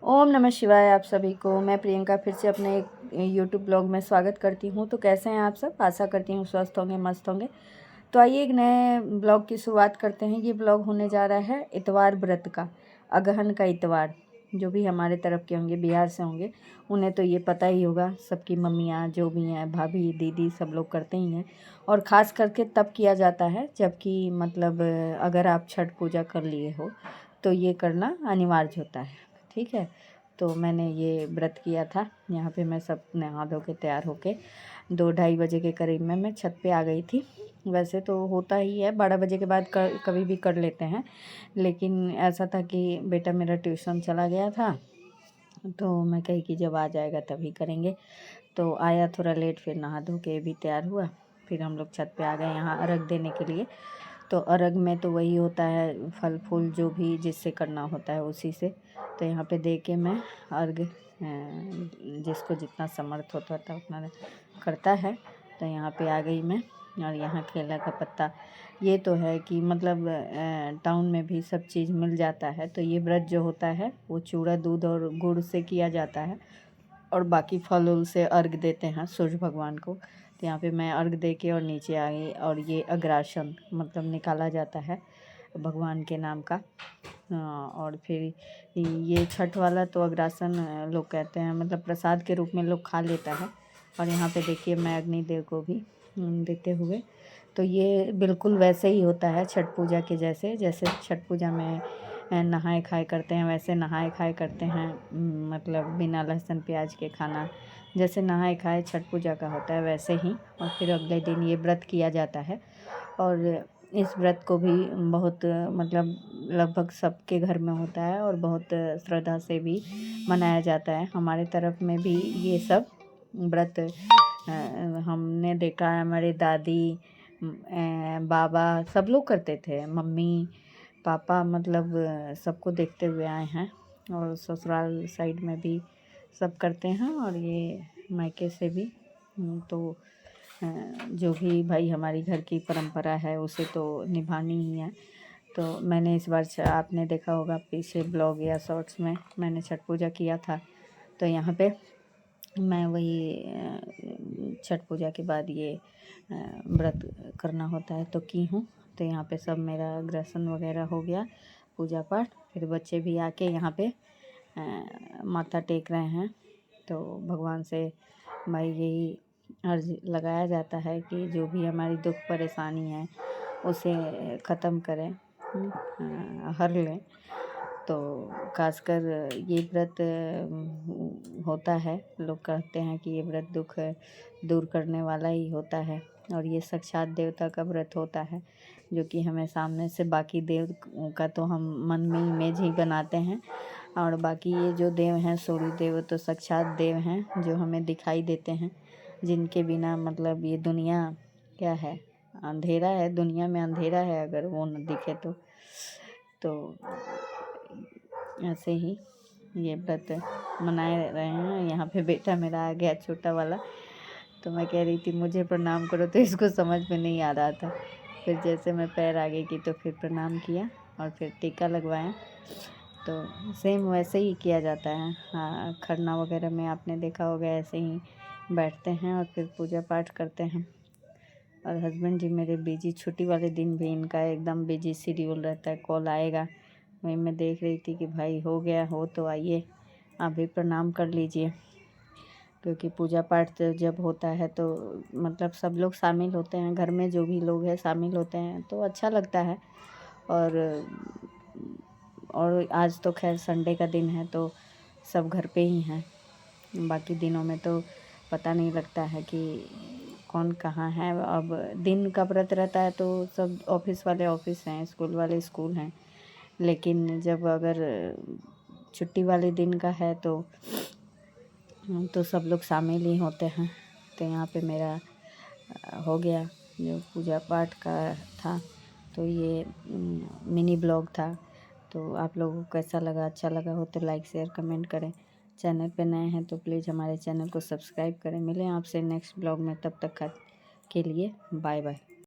ओम नमः शिवाय। आप सभी को मैं प्रियंका फिर से अपने एक यूट्यूब ब्लॉग में स्वागत करती हूँ। तो कैसे हैं आप सब? आशा करती हूँ स्वस्थ होंगे, मस्त होंगे। तो आइए एक नए ब्लॉग की शुरुआत करते हैं। ये ब्लॉग होने जा रहा है इतवार व्रत का, अगहन का इतवार। जो भी हमारे तरफ के होंगे, बिहार से होंगे, उन्हें तो ये पता ही होगा। सबकी मम्मियाँ जो भी हैं, भाभी दीदी, सब लोग करते ही हैं। और ख़ास करके तब किया जाता है जबकि मतलब अगर आप छठ पूजा कर लिए हो तो ये करना अनिवार्य होता है। ठीक है। तो मैंने ये व्रत किया था। यहाँ पे मैं सब नहा धो के तैयार होके 2-2:30 बजे के करीब में मैं छत पे आ गई थी। वैसे तो होता ही है 12 बजे के बाद कभी भी कर लेते हैं, लेकिन ऐसा था कि बेटा मेरा ट्यूशन चला गया था, तो मैं कही कि जब आ जाएगा तभी करेंगे। तो आया थोड़ा लेट, फिर नहा धो के भी तैयार हुआ, फिर हम लोग छत पे आ गए यहाँ अर्घ देने के लिए। तो अर्घ में तो वही होता है, फल फूल जो भी जिससे करना होता है उसी से। तो यहाँ पे दे के मैं अर्घ जिसको जितना समर्थ होता था उतना करता है। तो यहाँ पे आ गई मैं। और यहाँ केला का पत्ता, ये तो है कि मतलब टाउन में भी सब चीज़ मिल जाता है। तो ये व्रत जो होता है वो चूड़ा दूध और गुड़ से किया जाता है, और बाकी फल उल से अर्घ देते हैं सूर्य भगवान को। तो यहाँ पे मैं अर्घ दे के और नीचे आ गई। और ये अग्रासन मतलब निकाला जाता है भगवान के नाम का। और फिर ये छठ वाला तो अग्रासन लोग कहते हैं, मतलब प्रसाद के रूप में लोग खा लेता है। और यहाँ पे देखिए मैं अग्निदेव को भी देते हुए। तो ये बिल्कुल वैसे ही होता है छठ पूजा के जैसे। जैसे छठ पूजा में नहाए खाए करते हैं, वैसे नहाए खाए करते हैं। मतलब बिना लहसुन प्याज के खाना, जैसे नहाए खाए छठ पूजा का होता है वैसे ही। और फिर अगले दिन ये व्रत किया जाता है। और इस व्रत को भी बहुत मतलब लगभग सबके घर में होता है और बहुत श्रद्धा से भी मनाया जाता है। हमारे तरफ में भी ये सब व्रत हमने देखा है, हमारे दादी बाबा सब लोग करते थे, मम्मी पापा, मतलब सबको देखते हुए आए हैं। और ससुराल साइड में भी सब करते हैं, और ये मायके से भी। तो जो भी भाई हमारी घर की परंपरा है उसे तो निभानी ही है। तो मैंने इस बार आपने देखा होगा पीछे ब्लॉग या शॉर्ट्स में मैंने छठ पूजा किया था। तो यहाँ पे मैं वही छठ पूजा के बाद ये व्रत करना होता है तो की हूँ। तो यहाँ पे सब मेरा ग्रसन वगैरह हो गया, पूजा पाठ। फिर बच्चे भी आके यहाँ पे माथा टेक रहे हैं। तो भगवान से भाई यही अर्ज लगाया जाता है कि जो भी हमारी दुख परेशानी है उसे ख़त्म करें, हर लें। तो खासकर ये व्रत होता है, लोग कहते हैं कि ये व्रत दुख दूर करने वाला ही होता है। और ये साक्षात देवता का व्रत होता है, जो कि हमें सामने से बाकी देव का तो हम मन में इमेज ही बनाते हैं, और बाकी ये जो देव हैं सूर्य देव तो साक्षात देव हैं जो हमें दिखाई देते हैं, जिनके बिना मतलब ये दुनिया क्या है, अंधेरा है, दुनिया में अंधेरा है अगर वो न दिखे तो ऐसे ही ये व्रत मनाए रहे हैं। यहाँ पे बेटा मेरा आ गया छोटा वाला, तो मैं कह रही थी मुझे प्रणाम करो, तो इसको समझ में नहीं आ रहा था। फिर जैसे मैं पैर आगे की तो फिर प्रणाम किया और फिर टीका लगवाया। तो सेम वैसे ही किया जाता है। हाँ, खरना वगैरह में आपने देखा होगा ऐसे ही बैठते हैं और फिर पूजा पाठ करते हैं। और हस्बैंड जी मेरे बिजी, छुट्टी वाले दिन भी इनका एकदम बिजी शेड्यूल रहता है, कॉल आएगा। वही मैं देख रही थी कि भाई हो गया हो तो आइए आप भी प्रणाम कर लीजिए, क्योंकि पूजा पाठ तो जब होता है तो मतलब सब लोग शामिल होते हैं, घर में जो भी लोग हैं शामिल होते हैं तो अच्छा लगता है। और आज तो खैर संडे का दिन है तो सब घर पे ही हैं। बाकी दिनों में तो पता नहीं लगता है कि कौन कहाँ है। अब दिन का व्रत रहता है तो सब ऑफिस वाले ऑफिस हैं, स्कूल वाले स्कूल हैं, लेकिन जब अगर छुट्टी वाले दिन का है तो सब लोग शामिल ही होते हैं। तो यहाँ पे मेरा हो गया जो पूजा पाठ का था। तो ये मिनी ब्लॉग था। तो आप लोगों को कैसा लगा? अच्छा लगा हो तो लाइक शेयर कमेंट करें। चैनल पे नए हैं तो प्लीज़ हमारे चैनल को सब्सक्राइब करें। मिलें आपसे नेक्स्ट ब्लॉग में, तब तक के लिए बाय बाय।